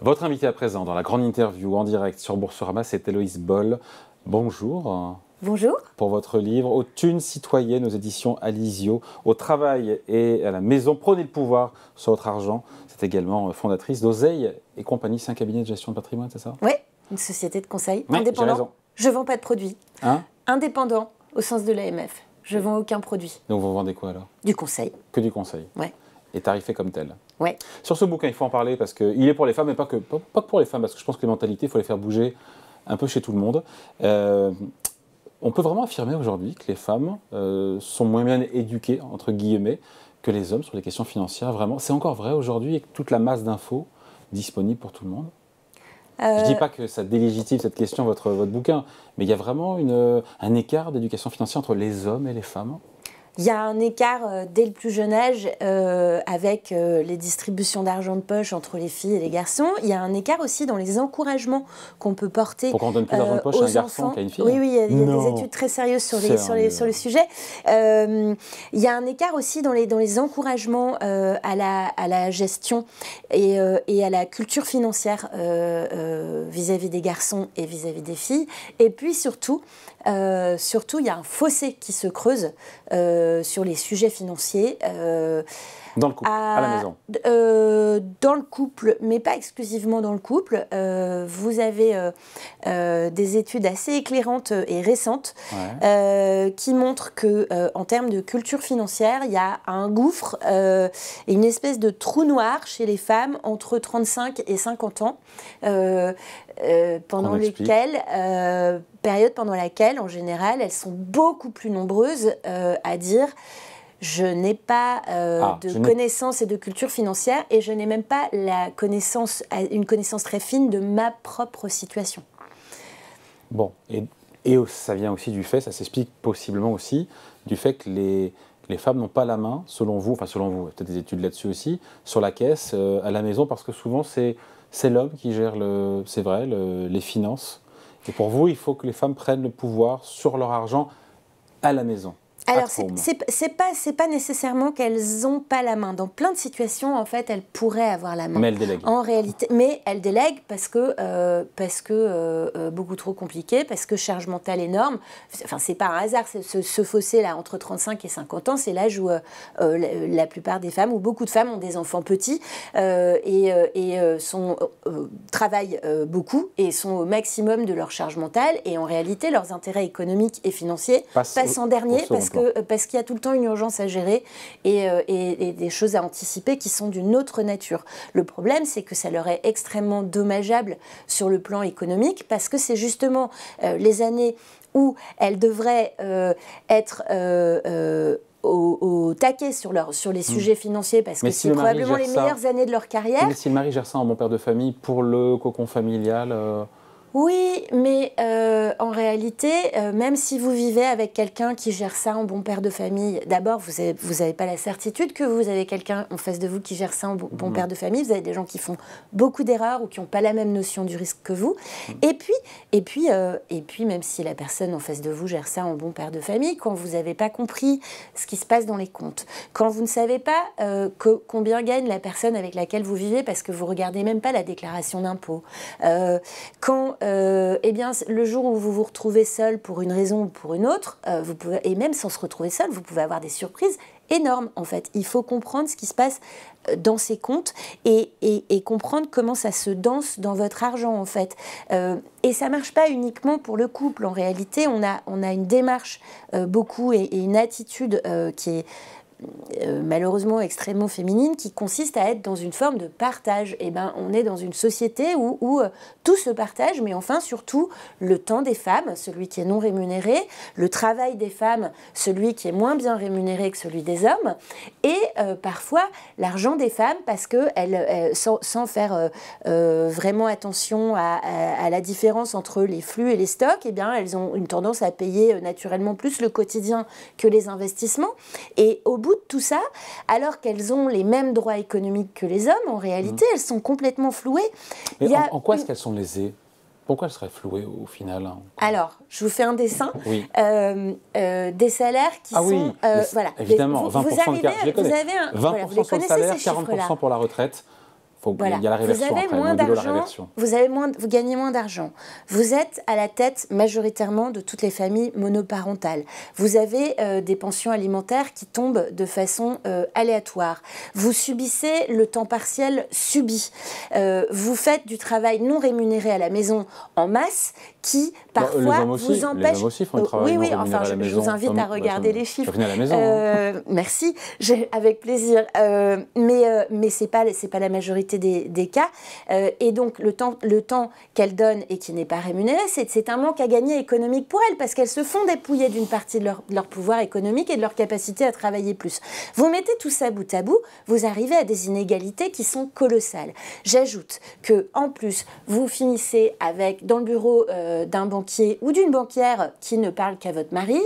Votre invité à présent dans la grande interview en direct sur Boursorama, c'est Héloïse Boll. Bonjour. Bonjour. Pour votre livre « Aux thunes citoyennes » aux éditions Alizio, au travail et à la maison, prenez le pouvoir sur votre argent. C'est également fondatrice d'Oseille et compagnie, c'est un cabinet de gestion de patrimoine, c'est ça? Oui, une société de conseil indépendant. J'ai raison. Je ne vends pas de produits. Hein? Indépendant au sens de l'AMF. Je ne vends aucun produit. Donc vous vendez quoi alors? Du conseil. Que du conseil? Oui. Et tarifé comme tel. Ouais. Sur ce bouquin, il faut en parler parce qu'il est pour les femmes, mais pas que pour les femmes, parce que je pense que les mentalités, il faut les faire bouger un peu chez tout le monde. On peut vraiment affirmer aujourd'hui que les femmes sont moins bien éduquées, entre guillemets, que les hommes sur les questions financières. Vraiment, c'est encore vrai aujourd'hui avec toute la masse d'infos disponibles pour tout le monde? Je ne dis pas que ça délégitime cette question, votre bouquin, mais il y a vraiment un écart d'éducation financière entre les hommes et les femmes. Il y a un écart dès le plus jeune âge avec les distributions d'argent de poche entre les filles et les garçons. Il y a un écart aussi dans les encouragements qu'on peut porter pour qu'on donne plus d'argent de poche à un garçon qu'à une fille. Oui, il y a des études très sérieuses sur le sujet. Il y a un écart aussi dans les encouragements à la gestion et à la culture financière vis-à-vis des garçons et vis-à-vis des filles. Et puis surtout, il y a un fossé qui se creuse sur les sujets financiers. Dans le couple, à la maison. Dans le couple, mais pas exclusivement dans le couple. Vous avez des études assez éclairantes et récentes qui montrent qu'en termes de culture financière, il y a un gouffre et une espèce de trou noir chez les femmes entre 35 et 50 ans, période pendant laquelle, en général, elles sont beaucoup plus nombreuses à dire « je n'ai pas de connaissances et de culture financière et je n'ai même pas une connaissance très fine de ma propre situation ». Bon, et ça vient aussi du fait, ça s'explique possiblement aussi, du fait que les femmes n'ont pas la main, selon vous, peut-être des études là-dessus aussi, sur la caisse, à la maison, parce que souvent c'est l'homme qui gère, les finances. Et pour vous, il faut que les femmes prennent le pouvoir sur leur argent à la maison. Alors, c'est pas nécessairement qu'elles n'ont pas la main. Dans plein de situations, en fait, elles pourraient avoir la main. Mais elles délèguent. En réalité, mais elles délèguent parce que beaucoup trop compliqué, parce que charge mentale énorme. Enfin, c'est pas un hasard, ce fossé-là, entre 35 et 50 ans, c'est l'âge où la plupart des femmes, ou beaucoup de femmes, ont des enfants petits travaillent beaucoup et sont au maximum de leur charge mentale. Et en réalité, leurs intérêts économiques et financiers passent en dernier parce qu'il y a tout le temps une urgence à gérer et des choses à anticiper qui sont d'une autre nature. Le problème, c'est que ça leur est extrêmement dommageable sur le plan économique parce que c'est justement les années où elles devraient être au taquet sur les sujets financiers parce que c'est probablement les meilleures années de leur carrière. Mais si le mari gère ça en bon père de famille pour le cocon familial... Oui, mais en réalité, même si vous vivez avec quelqu'un qui gère ça en bon père de famille, d'abord, vous avez pas la certitude que vous avez quelqu'un en face de vous qui gère ça en bon père de famille. Vous avez des gens qui font beaucoup d'erreurs ou qui n'ont pas la même notion du risque que vous. Et puis, même si la personne en face de vous gère ça en bon père de famille, quand vous n'avez pas compris ce qui se passe dans les comptes, quand vous ne savez pas combien gagne la personne avec laquelle vous vivez parce que vous regardez même pas la déclaration d'impôt, quand le jour où vous vous retrouvez seul pour une raison ou pour une autre, et même sans se retrouver seul, vous pouvez avoir des surprises énormes en fait. Il faut comprendre ce qui se passe dans ces comptes et comprendre comment ça se danse dans votre argent en fait. Et ça marche pas uniquement pour le couple. En réalité, on a une démarche beaucoup et une attitude qui est malheureusement extrêmement féminine qui consiste à être dans une forme de partage. Et on est dans une société où tout se partage, mais enfin surtout le temps des femmes, celui qui est non rémunéré, le travail des femmes, celui qui est moins bien rémunéré que celui des hommes, et parfois l'argent des femmes parce que sans faire vraiment attention à la différence entre les flux et les stocks, elles ont une tendance à payer naturellement plus le quotidien que les investissements. Et au bout de tout ça, alors qu'elles ont les mêmes droits économiques que les hommes, en réalité, elles sont complètement flouées. Mais en quoi est-ce qu'elles sont lésées ? Pourquoi elles seraient flouées au final Alors, je vous fais un dessin. Oui. Des salaires qui sont... évidemment, 20% de carte, je les connais. Vous avez 20% sur le salaire, 40% pour la retraite. Voilà. Il y a la réversion vous avez après, moins d'argent, vous gagnez moins d'argent. Vous êtes à la tête majoritairement de toutes les familles monoparentales. Vous avez des pensions alimentaires qui tombent de façon aléatoire. Vous subissez le temps partiel subi. Vous faites du travail non rémunéré à la maison en masse qui parfois vous empêche. Les hommes aussi font du travail non rémunéré à la maison. Je vous invite à regarder les chiffres. Je reviens à la maison. Merci, avec plaisir. Mais c'est pas la majorité des cas. Et donc le temps qu'elles donnent et qui n'est pas rémunéré, c'est un manque à gagner économique pour elles parce qu'elles se font dépouiller d'une partie de leur pouvoir économique et de leur capacité à travailler plus. Vous mettez tout ça bout à bout, vous arrivez à des inégalités qui sont colossales. J'ajoute que en plus vous finissez dans le bureau d'un banquier ou d'une banquière qui ne parle qu'à votre mari.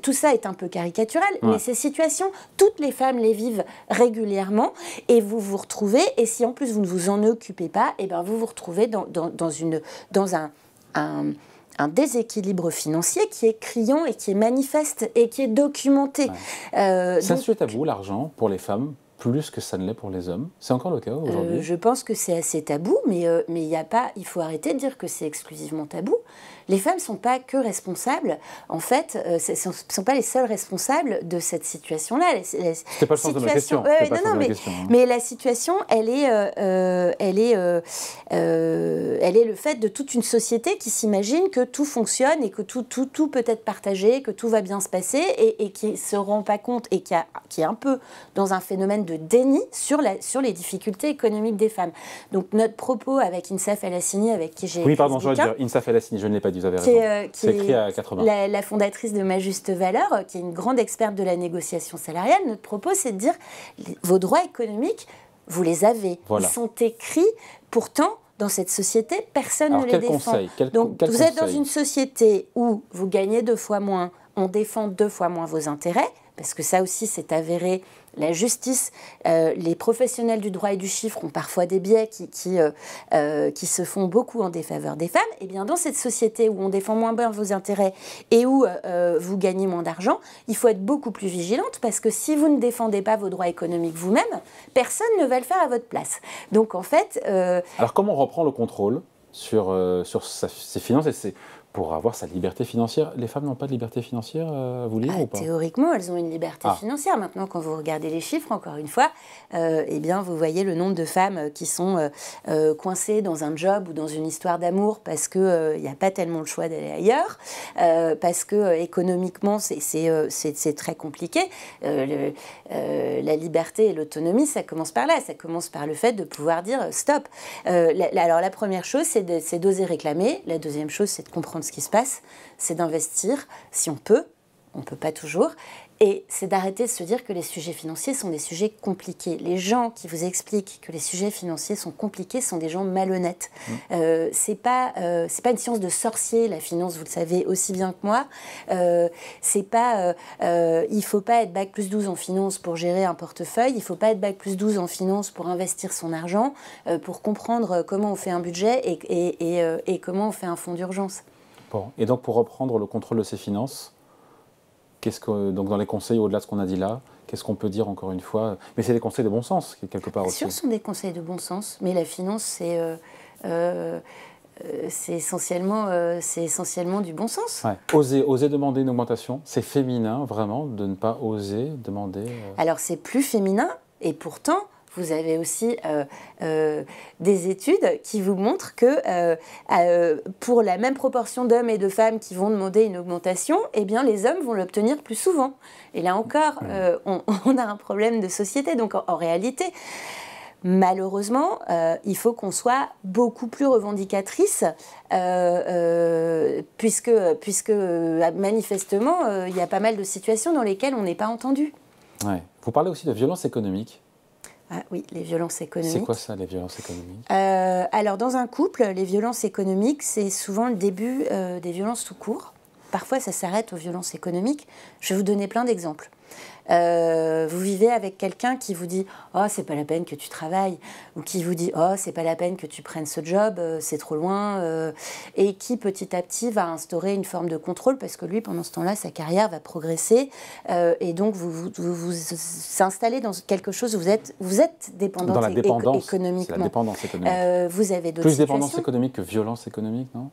Tout ça est un peu caricatural, mais ces situations, toutes les femmes les vivent régulièrement et vous vous retrouvez, et si en plus vous ne vous en occupez pas, et ben vous vous retrouvez dans un déséquilibre financier qui est criant et qui est manifeste et qui est documenté. C'est un sujet tabou, l'argent, pour les femmes, plus que ça ne l'est pour les hommes. C'est encore le cas aujourd'hui? Je pense que c'est assez tabou, mais il faut arrêter de dire que c'est exclusivement tabou. Les femmes ne sont pas que responsables. En fait, ce ne sont pas les seules responsables de cette situation-là. C'était pas le sens de ma question. Mais la situation, elle est le fait de toute une société qui s'imagine que tout fonctionne et que tout peut être partagé, que tout va bien se passer et qui ne se rend pas compte et qui est un peu dans un phénomène de déni sur les difficultés économiques des femmes. Donc notre propos avec Insaf El Hassiny, avec qui j'ai écrit je dois dire Insaf El Hassiny, je ne l'ai pas dit, vous avez raison. C'est écrit à 80. La fondatrice de Ma Juste Valeur, qui est une grande experte de la négociation salariale, notre propos, c'est de dire vos droits économiques, vous les avez. Voilà. Ils sont écrits, pourtant, dans cette société, personne ne les défend. Donc vous êtes dans une société où vous gagnez 2 fois moins, on défend 2 fois moins vos intérêts, parce que ça aussi c'est avéré. La justice, les professionnels du droit et du chiffre ont parfois des biais qui se font beaucoup en défaveur des femmes. Et bien dans cette société où on défend moins bien vos intérêts et où vous gagnez moins d'argent, il faut être beaucoup plus vigilante parce que si vous ne défendez pas vos droits économiques vous-même, personne ne va le faire à votre place. Donc en fait... Alors comment on reprend le contrôle sur ses finances et pour avoir sa liberté financière? Les femmes n'ont pas de liberté financière, vous lire ou pas? Théoriquement, elles ont une liberté financière. Maintenant, quand vous regardez les chiffres, encore une fois, eh bien, vous voyez le nombre de femmes qui sont coincées dans un job ou dans une histoire d'amour parce qu'il n'y a pas tellement le choix d'aller ailleurs, parce que économiquement, c'est très compliqué. La liberté et l'autonomie, ça commence par là. Ça commence par le fait de pouvoir dire stop. Alors, la première chose, c'est d'oser réclamer. La deuxième chose, c'est de comprendre ce qui se passe, c'est d'investir, si on peut pas toujours, et c'est d'arrêter de se dire que les sujets financiers sont des sujets compliqués. Les gens qui vous expliquent que les sujets financiers sont compliqués sont des gens malhonnêtes. C'est pas une science de sorcier, la finance, vous le savez aussi bien que moi. Il faut pas être bac+12 en finance pour gérer un portefeuille, il faut pas être bac+12 en finance pour investir son argent, pour comprendre comment on fait un budget et comment on fait un fonds d'urgence. Bon. Et donc pour reprendre le contrôle de ses finances, donc dans les conseils, au-delà de ce qu'on a dit là, qu'est-ce qu'on peut dire encore une fois? Mais c'est des conseils de bon sens, quelque part aussi. Bien sûr, ce sont des conseils de bon sens, mais la finance, c'est essentiellement du bon sens. Ouais. Oser demander une augmentation, c'est féminin, vraiment, de ne pas oser demander... Alors c'est plus féminin, et pourtant... Vous avez aussi des études qui vous montrent que pour la même proportion d'hommes et de femmes qui vont demander une augmentation, eh bien les hommes vont l'obtenir plus souvent. Et là encore, on a un problème de société. Donc en réalité, malheureusement, il faut qu'on soit beaucoup plus revendicatrice, puisque manifestement, il y a pas mal de situations dans lesquelles on n'est pas entendu. Ouais. Vous parlez aussi de violence économique. Ah oui, les violences économiques. C'est quoi ça, les violences économiques? Alors, dans un couple, les violences économiques, c'est souvent le début des violences tout court. parfois ça s'arrête aux violences économiques. Je vais vous donner plein d'exemples. Vous vivez avec quelqu'un qui vous dit « Oh, c'est pas la peine que tu travailles » ou qui vous dit « Oh, c'est pas la peine que tu prennes ce job, c'est trop loin » et qui petit à petit va instaurer une forme de contrôle parce que lui, pendant ce temps-là, sa carrière va progresser et donc vous installez dans quelque chose où vous êtes dépendante dans la dépendance, économiquement. C'est la dépendance économique. Vous avez d'autres Plus situations. dépendance économique que violence économique, non?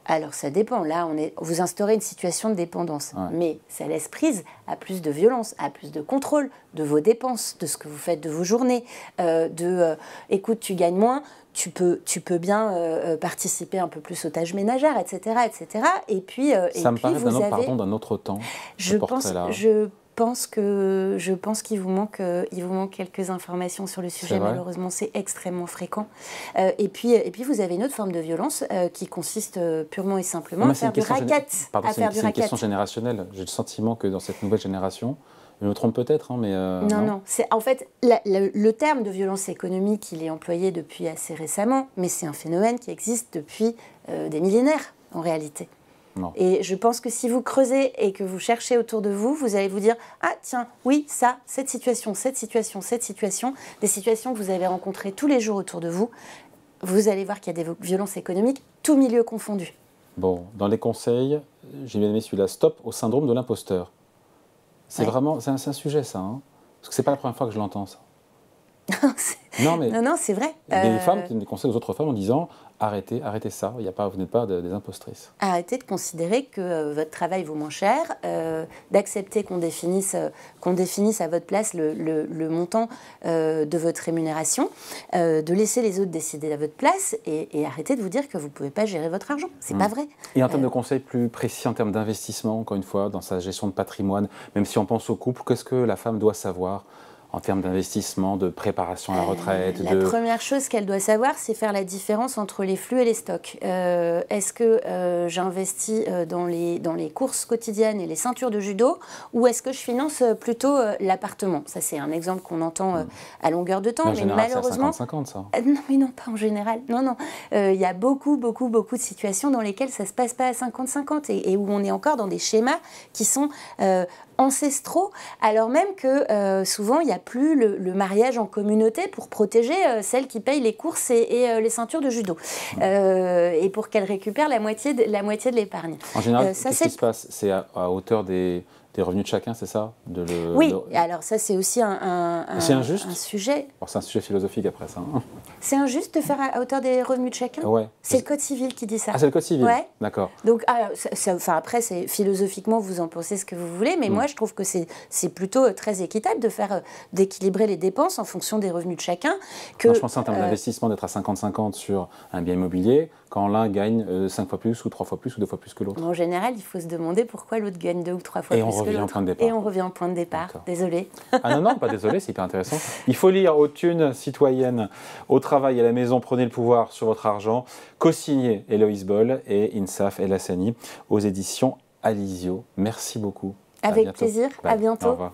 Alors ça dépend, là vous instaurez une situation de dépendance, ouais. Mais ça laisse prise à plus de violence, à plus de contrôle de vos dépenses, de ce que vous faites de vos journées, écoute tu gagnes moins, tu peux bien participer un peu plus aux tâches ménagères, etc. etc. Et puis, ça me paraît d'un autre temps, je pense qu'il vous manque quelques informations sur le sujet. Malheureusement, c'est extrêmement fréquent. Et puis, vous avez une autre forme de violence qui consiste purement et simplement à faire du racket. C'est une question générationnelle. J'ai le sentiment que dans cette nouvelle génération, je me trompe peut-être, hein, mais... Non. En fait, le terme de violence économique, il est employé depuis assez récemment, mais c'est un phénomène qui existe depuis des millénaires, en réalité. Non. Et je pense que si vous creusez et que vous cherchez autour de vous, vous allez vous dire « Ah tiens, oui, ça, cette situation, des situations que vous avez rencontrées tous les jours autour de vous, vous allez voir qu'il y a des violences économiques, tout milieu confondu. » Bon, dans les conseils, j'ai bien aimé celui-là, stop au syndrome de l'imposteur. C'est vraiment, c'est un sujet ça, hein, parce que c'est pas la première fois que je l'entends ça. Non, c'est vrai. Il y a des femmes qui donnent des conseils aux autres femmes en disant arrêtez ça, vous n'êtes pas des impostrices. Arrêtez de considérer que votre travail vaut moins cher, d'accepter qu'on définisse à votre place le montant de votre rémunération, de laisser les autres décider à votre place et arrêtez de vous dire que vous ne pouvez pas gérer votre argent. C'est pas vrai. Et en termes de conseils plus précis, en termes d'investissement, encore une fois, dans sa gestion de patrimoine, même si on pense au couple, qu'est-ce que la femme doit savoir en termes d'investissement, de préparation à la retraite? La première chose qu'elle doit savoir, c'est faire la différence entre les flux et les stocks. Est-ce que j'investis dans les courses quotidiennes et les ceintures de judo, ou est-ce que je finance plutôt l'appartement? Ça, c'est un exemple qu'on entend à longueur de temps. Mais en général, malheureusement, c'est à 50-50, ça. Non, pas en général. Non. Il y a beaucoup de situations dans lesquelles ça ne se passe pas à 50-50 et où on est encore dans des schémas qui sont... ancestraux, alors même que souvent il n'y a plus le mariage en communauté pour protéger celle qui paye les courses et les ceintures de judo et pour qu'elle récupère la moitié de l'épargne. En général, qu'est-ce qui se passe? C'est à hauteur des revenus de chacun, c'est ça? Oui, alors ça c'est aussi un sujet. C'est un sujet philosophique après ça. Hein. C'est injuste de faire à hauteur des revenus de chacun? Ouais. C'est le Code civil qui dit ça. Ah, c'est le Code civil? Ouais. D'accord. Donc, après, philosophiquement, vous en pensez ce que vous voulez, mais moi, je trouve que c'est plutôt très équitable d'équilibrer les dépenses en fonction des revenus de chacun. Non, je pensais en termes d'investissement d'être à 50-50 sur un bien immobilier, quand l'un gagne 5 fois plus, ou 3 fois plus, ou 2 fois plus que l'autre. En général, il faut se demander pourquoi l'autre gagne 2 ou 3 fois plus que l'autre. Et on revient au point de départ. Désolée. Ah non, pas désolé, c'est hyper intéressant. Il faut lire Aux thunes citoyennes, au travail et à la maison, prenez le pouvoir sur votre argent. Co-signé Héloïse Boll et Insaf El Hassani aux éditions Alizio. Merci beaucoup. Avec plaisir. À bientôt. Au revoir.